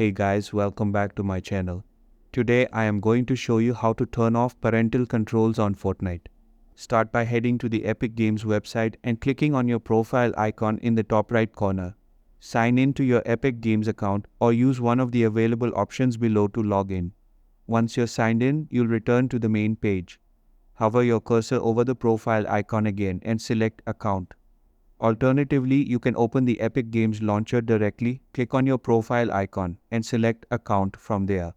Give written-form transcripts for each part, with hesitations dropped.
Hey guys, welcome back to my channel. Today I am going to show you how to turn off parental controls on Fortnite. Start by heading to the Epic Games website and clicking on your profile icon in the top right corner. Sign in to your Epic Games account or use one of the available options below to log in. Once you're signed in, you'll return to the main page. Hover your cursor over the profile icon again and select Account. Alternatively, you can open the Epic Games launcher directly, click on your profile icon, and select Account from there.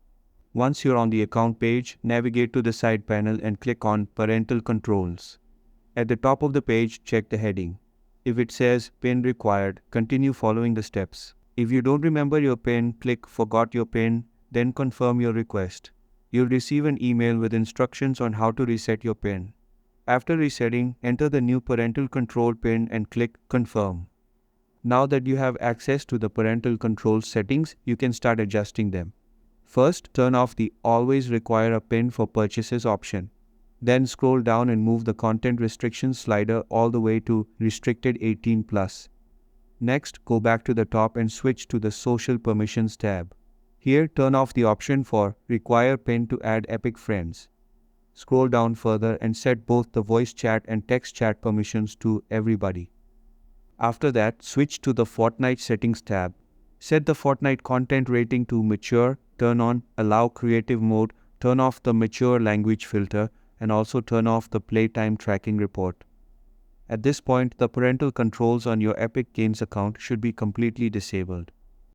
Once you're on the account page, navigate to the side panel and click on Parental Controls. At the top of the page, check the heading. If it says PIN required, continue following the steps. If you don't remember your PIN, click Forgot your PIN, then confirm your request. You'll receive an email with instructions on how to reset your PIN. After resetting, enter the new parental control PIN and click Confirm. Now that you have access to the parental control settings, you can start adjusting them. First, turn off the Always Require a PIN for Purchases option. Then scroll down and move the Content Restrictions slider all the way to Restricted 18+. Next, go back to the top and switch to the Social Permissions tab. Here, turn off the option for Require PIN to add Epic Friends. Scroll down further and set both the voice chat and text chat permissions to everybody. After that, switch to the Fortnite settings tab. Set the Fortnite content rating to mature, turn on allow creative mode, turn off the mature language filter, and also turn off the playtime tracking report. At this point, the parental controls on your Epic Games account should be completely disabled.